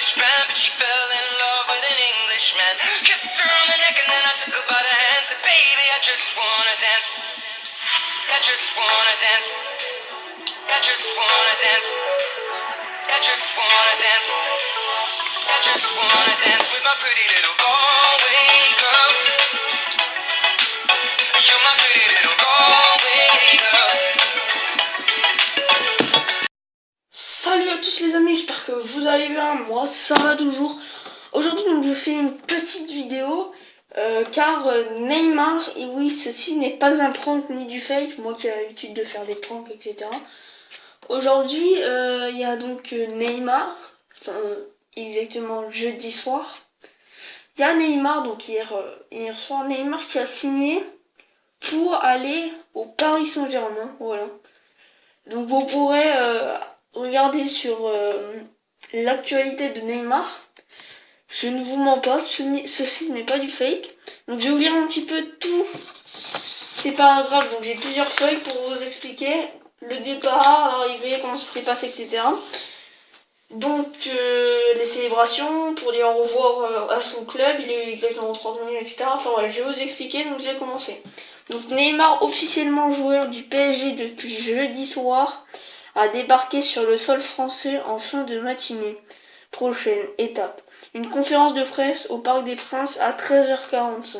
Englishman, but she fell in love with an Englishman. Kissed her on the neck and then I took her by the hand. Said, baby, I just wanna dance. I just wanna dance. I just wanna dance. I just wanna dance. I just wanna dance with my pretty little Galway girl. You're my pretty little Galway girl. Salut à tous les amis, j'espère que vous allez bien, moi ça va toujours. Aujourd'hui donc, je fais une petite vidéo car Neymar, et oui ceci n'est pas un prank ni du fake, moi qui ai l'habitude de faire des pranks etc. Aujourd'hui il y a donc Neymar, exactement jeudi soir. Il y a Neymar, donc hier soir, Neymar qui a signé pour aller au Paris Saint-Germain, voilà. Donc vous pourrez regardez sur l'actualité de Neymar. Je ne vous mens pas, ceci n'est pas du fake. Donc je vais vous lire un petit peu tout ces paragraphes. Donc j'ai plusieurs feuilles pour vous expliquer le départ, l'arrivée, comment ça s'est passé, etc. Donc les célébrations, pour dire au revoir à son club, il est exactement 30 minutes, etc. Enfin voilà, je vais vous expliquer, donc je vais commencer. Donc Neymar, officiellement joueur du PSG depuis jeudi soir, a débarqué sur le sol français en fin de matinée. Prochaine étape, une conférence de presse au Parc des Princes à 13h45.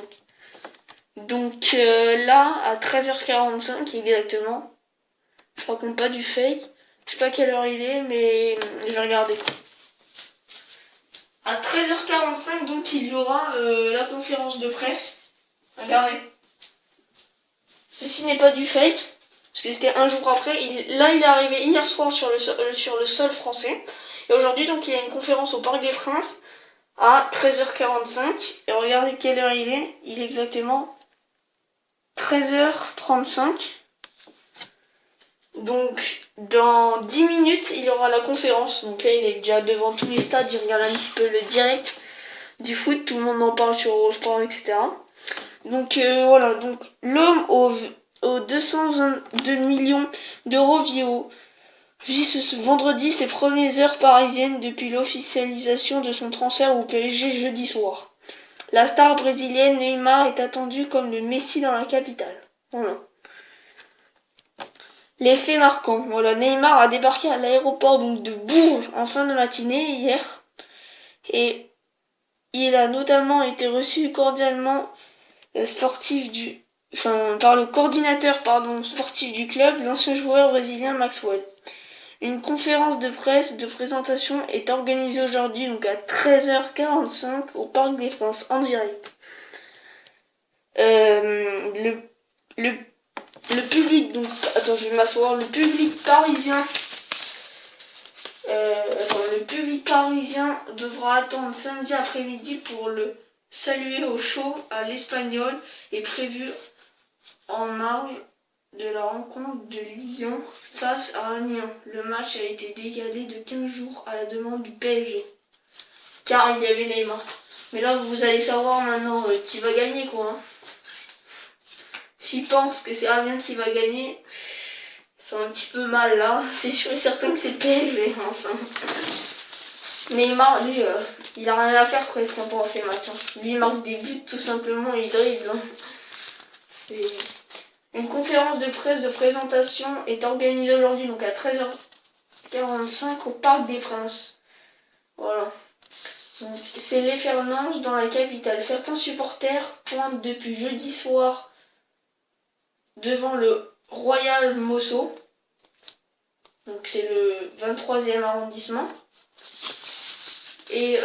Donc là, à 13h45 exactement, je raconte pas du fake, je sais pas quelle heure il est, mais je vais regarder. À 13h45, donc il y aura la conférence de presse. Regardez. Ceci n'est pas du fake. Parce que c'était un jour après. Là, il est arrivé hier soir sur le sol français. Et aujourd'hui, donc, il y a une conférence au Parc des Princes à 13h45. Et regardez quelle heure il est. Il est exactement 13h35. Donc, dans 10 minutes, il y aura la conférence. Donc là, il est déjà devant tous les stades. Il regarde un petit peu le direct du foot. Tout le monde en parle sur Eurosport, etc. Donc, voilà. Donc, l'homme aux 222 millions d'euros vit ce vendredi ses premières heures parisiennes depuis l'officialisation de son transfert au PSG jeudi soir. La star brésilienne Neymar est attendue comme le Messi dans la capitale. Voilà. Les faits marquants. Voilà, Neymar a débarqué à l'aéroport donc de Bourges en fin de matinée hier et il a notamment été reçu cordialement par le coordinateur sportif du club, l'ancien joueur brésilien Maxwell. Une conférence de presse de présentation est organisée aujourd'hui donc à 13h45 au Parc des Princes en direct. Le public, donc attends, je vais m'asseoir. Le public parisien devra attendre samedi après-midi pour le saluer au show à l'Espagnol est prévu en marge de la rencontre de Lyon face à Amiens. Le match a été décalé de 15 jours à la demande du PSG. Car il y avait Neymar. Mais là, vous allez savoir maintenant qui va gagner, quoi. Hein. S'il pense que c'est Amiens qui va gagner, c'est un petit peu mal, là. C'est sûr et certain que c'est le PSG, enfin. Neymar, lui, il a rien à faire presque pendant ces matchs. Hein. Lui, il marque des buts, tout simplement, et il dribble. Hein. Une conférence de presse de présentation est organisée aujourd'hui donc à 13h45 au Parc des Princes. Voilà. Donc, c'est l'effervescence dans la capitale. Certains supporters pointent depuis jeudi soir devant le Royal Mosso. Donc c'est le 23e arrondissement. Et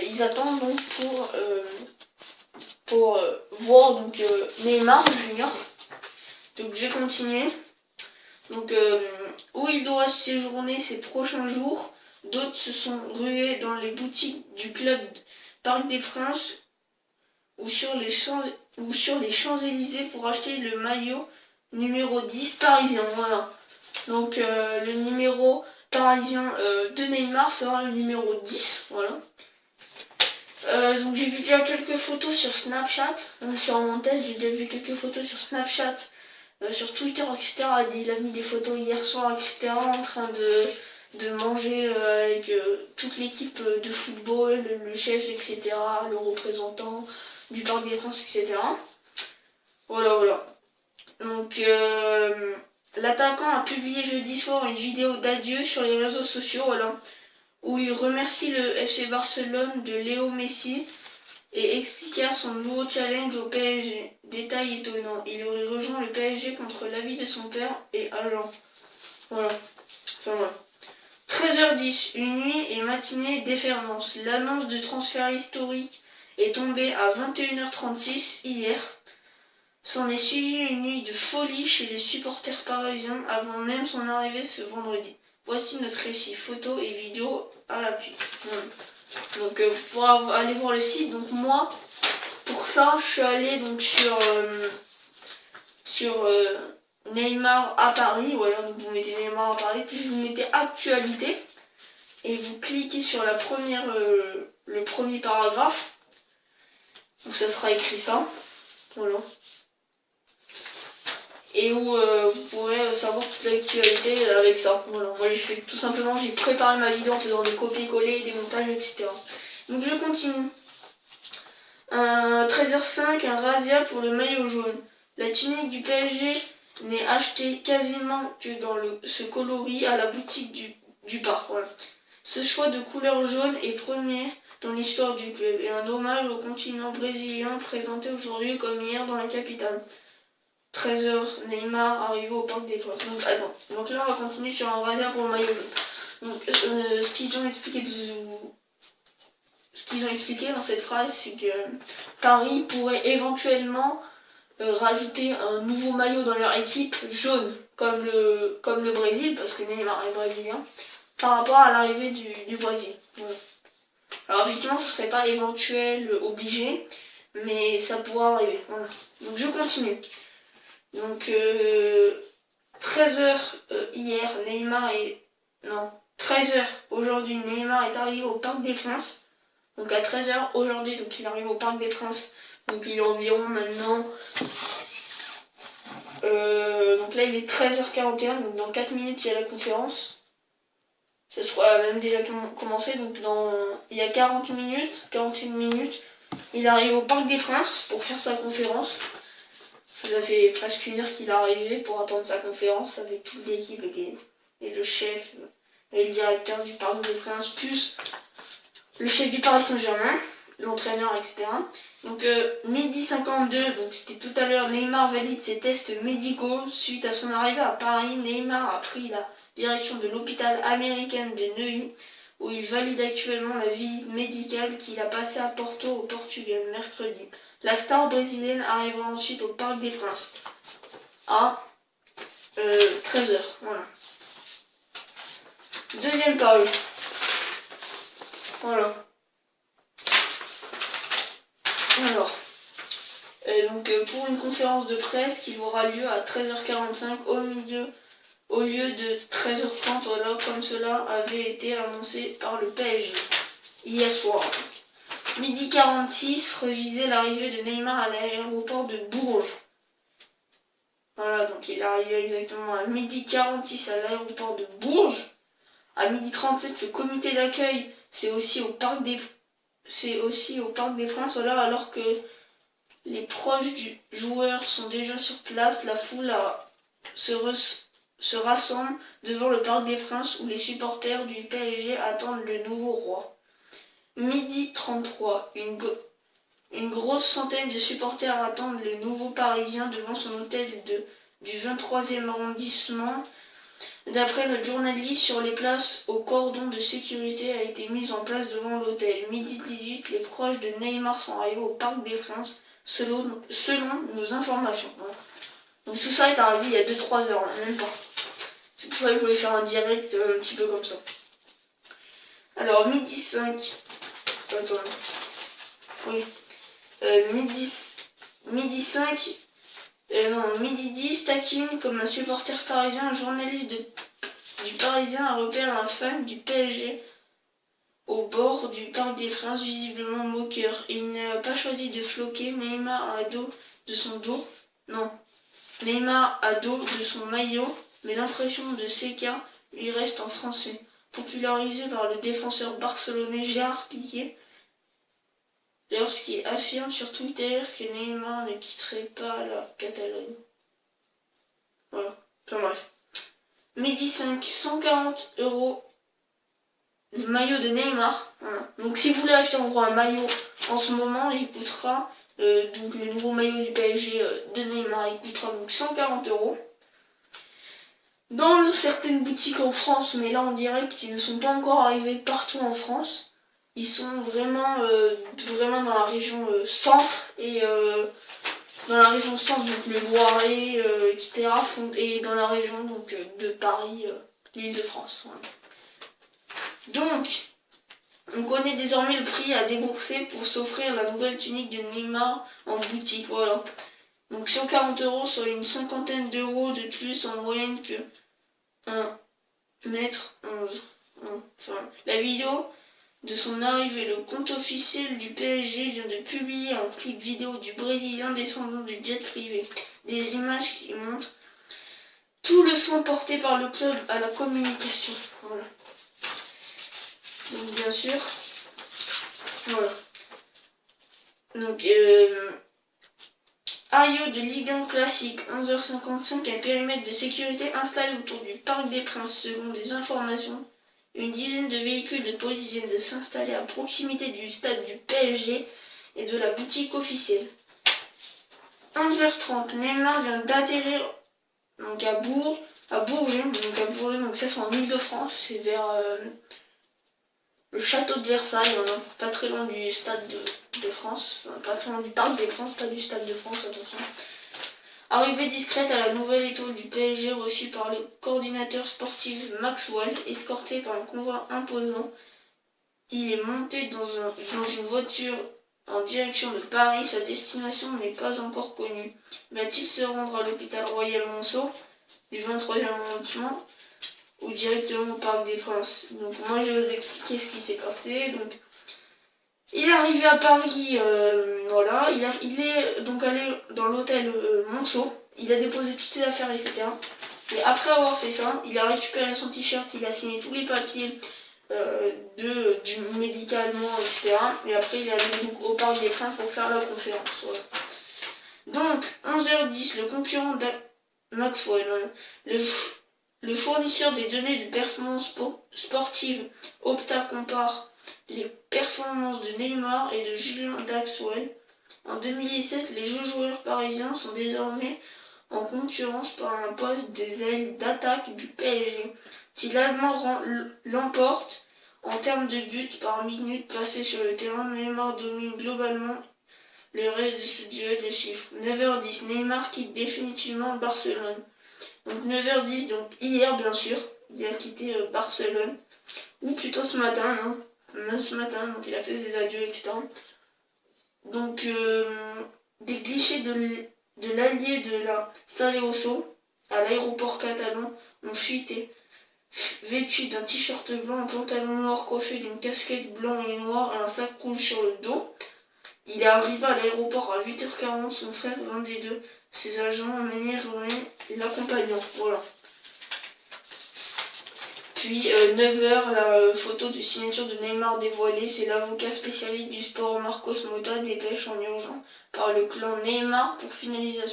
ils attendent donc pour voir donc Neymar Junior. Donc je vais continuer. Donc où il doit séjourner ces prochains jours. D'autres se sont rués dans les boutiques du club Parc des Princes ou sur les Champs-Élysées pour acheter le maillot numéro 10 parisien. Voilà. Donc le numéro parisien de Neymar sera le numéro 10. Voilà. Donc j'ai vu déjà quelques photos sur Snapchat, sur mon tel, j'ai déjà vu quelques photos sur Snapchat, sur Twitter, etc. Il a mis des photos hier soir, etc. en train de manger avec toute l'équipe de football, le chef, etc., le représentant du Parc des Princes, etc. Voilà. Donc, l'attaquant a publié jeudi soir une vidéo d'adieu sur les réseaux sociaux, où il remercie le FC Barcelone de Léo Messi et expliqua son nouveau challenge au PSG. Détail étonnant, il aurait rejoint le PSG contre l'avis de son père et agent. Voilà. 13h10, une nuit et matinée déferlante. L'annonce de transfert historique est tombée à 21h36 hier. S'en est suivi une nuit de folie chez les supporters parisiens avant même son arrivée ce vendredi. Voici notre récit, photos et vidéos à l'appui. Voilà. Donc pour aller voir le site, donc moi, pour ça, je suis allé donc sur Neymar à Paris. Voilà, donc vous mettez Neymar à Paris, puis vous mettez actualité et vous cliquez sur le premier paragraphe. Donc ça sera écrit ça. Voilà. Et où vous pourrez savoir toute l'actualité avec ça. Voilà. Moi j'ai préparé ma vidéo en faisant des copier-coller, des montages, etc. Donc je continue. 13h05, un razzia pour le maillot jaune. La tunique du PSG n'est achetée quasiment que dans ce coloris à la boutique du parc. Voilà. Ce choix de couleur jaune est premier dans l'histoire du club et un hommage au continent brésilien présenté aujourd'hui comme hier dans la capitale. 13h, Neymar arrivé au Parc des Princes. Donc là, on va continuer sur un razzia pour le maillot jaune. Donc, ce qu'ils ont expliqué dans cette phrase, c'est que Paris pourrait éventuellement rajouter un nouveau maillot dans leur équipe jaune, comme le Brésil, parce que Neymar est brésilien, par rapport à l'arrivée du Brésil. Voilà. Alors effectivement, ce ne serait pas éventuel, obligé, mais ça pourra arriver. Voilà. Donc je continue. Donc 13h hier, 13h aujourd'hui, Neymar est arrivé au Parc des Princes. Donc à 13h aujourd'hui, donc il arrive au Parc des Princes. Donc il est environ maintenant. Donc là il est 13h41, donc dans 4 minutes il y a la conférence. Ça sera même déjà commencé, donc il y a 41 minutes, il arrive au Parc des Princes pour faire sa conférence. Ça fait presque une heure qu'il est arrivé pour attendre sa conférence avec toute l'équipe et le chef et le directeur du Parc des Princes, plus le chef du Paris Saint-Germain, l'entraîneur, etc. Donc 12h52, donc c'était tout à l'heure, Neymar valide ses tests médicaux. Suite à son arrivée à Paris, Neymar a pris la direction de l'hôpital américain de Neuilly, où il valide actuellement la visite médicale qu'il a passée à Porto au Portugal mercredi. La star brésilienne arrivera ensuite au Parc des Princes à 13h. Voilà. Deuxième page. Voilà. Alors, pour une conférence de presse qui aura lieu à 13h45 au lieu de 13h30, voilà, comme cela avait été annoncé par le PSG hier soir. Midi 46, revisait l'arrivée de Neymar à l'aéroport de Bourges. Voilà, donc il est arrivé exactement à midi 46 à l'aéroport de Bourges. À midi 37, le comité d'accueil, c'est aussi au Parc des Princes, voilà, alors que les proches du joueur sont déjà sur place, la foule se rassemble devant le Parc des Princes où les supporters du PSG attendent le nouveau roi. Midi 33, une grosse centaine de supporters attendent le nouveau Parisien devant son hôtel du 23e arrondissement. D'après notre journaliste, sur les places au cordon de sécurité a été mis en place devant l'hôtel. Midi 18, les proches de Neymar sont arrivés au Parc des Princes, selon nos informations. Donc tout ça est arrivé il y a 2-3 heures, même pas. C'est pour ça que je voulais faire un direct un petit peu comme ça. Alors, midi 5. Attends. Oui. Midi 5. Midi 10, taquine comme un supporter parisien, un journaliste du Parisien a repéré un fan du PSG au bord du Parc des Princes, visiblement moqueur. Il n'a pas choisi de floquer Neymar à dos de son dos. Non. Neymar à dos de son maillot, mais l'impression de Seca lui reste en français. popularisé par le défenseur barcelonais Gérard Piqué, lorsqu'il affirme sur Twitter que Neymar ne quitterait pas la Catalogne. Voilà, enfin bref. Midi 5, 140 € le maillot de Neymar. Voilà. Donc si vous voulez acheter en gros un maillot en ce moment, il coûtera, donc le nouveau maillot du PSG de Neymar, il coûtera donc 140 €. Dans certaines boutiques en France, mais là on dirait qu'ils ne sont pas encore arrivés partout en France. Ils sont vraiment, vraiment dans la région centre et dans la région centre, donc le Loiret, etc. Et dans la région donc de Paris, l'Île-de-France. Voilà. Donc, on connaît désormais le prix à débourser pour s'offrir la nouvelle tunique de Neymar en boutique. Voilà. Donc 140 €, soit une cinquantaine d'euros de plus en moyenne que 1m11. Enfin, la vidéo de son arrivée, le compte officiel du PSG vient de publier un clip vidéo du Brésilien descendant du jet privé. Des images qui montrent tout le soin porté par le club à la communication. Voilà. Donc bien sûr, voilà. Donc Ario de Ligue 1 classique, 11h55, un périmètre de sécurité installé autour du Parc des Princes. Selon des informations, une dizaine de véhicules de police viennent de s'installer à proximité du stade du PSG et de la boutique officielle. 11h30, Neymar vient d'atterrir donc à Bourges, donc ça c'est en Île-de-France, c'est vers le château de Versailles, voilà, pas très loin du stade de France, enfin, pas très loin du Parc des Princes, pas du stade de France, attention. Arrivée discrète à la nouvelle étoile du PSG reçue par le coordinateur sportif Maxwell, escorté par un convoi imposant. Il est monté dans une voiture en direction de Paris. Sa destination n'est pas encore connue. Va-t-il se rendre à l'hôpital Royal Monceau du 23e arrondissement ou directement au Parc des Princes? Donc moi je vais vous expliquer ce qui s'est passé. Donc il est arrivé à Paris, voilà, il est donc allé dans l'hôtel Monceau, il a déposé toutes ses affaires, etc. Et après avoir fait ça, il a récupéré son t-shirt, il a signé tous les papiers du médicalement, etc. Et après il est allé donc au Parc des Princes pour faire la conférence. Voilà. Donc 11h10, le concurrent de Maxwell, le fournisseur des données de performance sportive Opta compare les performances de Neymar et de Julien Draxler. En 2017, les deux joueurs parisiens sont désormais en concurrence par un poste des ailes d'attaque du PSG. Si l'Allemand l'emporte en termes de buts par minute passée sur le terrain, Neymar domine globalement le reste de ce duel de chiffres. 9h10, Neymar quitte définitivement Barcelone. Donc 9h10, donc hier bien sûr, il a quitté Barcelone. Ou plutôt ce matin, non, ce matin, donc il a fait ses adieux, etc. Donc des clichés de l'allié de la Saleoso à l'aéroport catalan ont fuité. Vêtu d'un t-shirt blanc, un pantalon noir coiffé d'une casquette blanc et noire et un sac rouge sur le dos. Il est arrivé à l'aéroport à 8h40, son frère, l'un des deux, ses agents, emmenèrent l'accompagnant. Voilà. Puis 9h, la photo de signature de Neymar dévoilée, c'est l'avocat spécialiste du sport Marcos Mota dépêche en urgence par le clan Neymar pour finaliser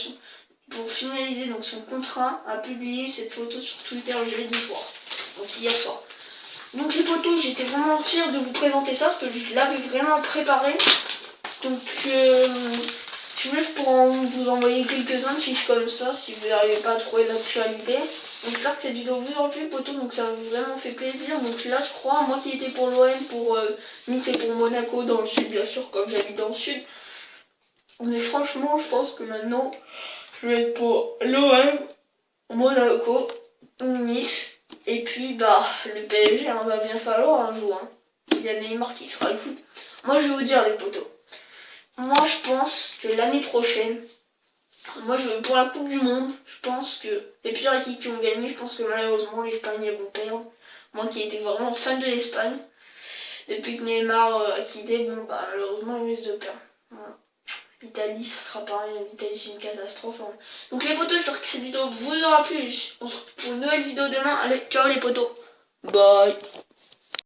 donc son contrat, a publié cette photo sur Twitter jeudi soir, donc hier soir. Donc les photos, j'étais vraiment fière de vous présenter ça parce que je l'avais vraiment préparé. Donc si vous voulez, je pourrais vous envoyer quelques-uns de fiches comme ça si vous n'arrivez pas à trouver l'actualité. Donc j'espère que cette vidéo vous aura plu, poteau, donc ça m'a vraiment fait plaisir. Donc là je crois, moi qui étais pour l'OM, pour Nice et pour Monaco dans le sud, bien sûr, comme j'habite dans le sud. Mais franchement, je pense que maintenant je vais être pour l'OM, Monaco, Nice. Et puis bah le PSG, va bien falloir un jour. Il y a Neymar qui sera le foot. Moi je vais vous dire les poteaux. Moi je pense que l'année prochaine, moi je pour la Coupe du Monde, je pense que les plusieurs équipes qui ont gagné, je pense que malheureusement l'Espagne vont perdre. Moi qui étais vraiment fan de l'Espagne, depuis que Neymar a quitté, bon bah malheureusement ils risquent de perdre. Voilà. L'Italie ça sera pareil, l'Italie c'est une catastrophe. Hein. Donc les potos, j'espère que cette vidéo vous aura plu. On se retrouve pour une nouvelle vidéo demain. Allez, ciao les potos. Bye.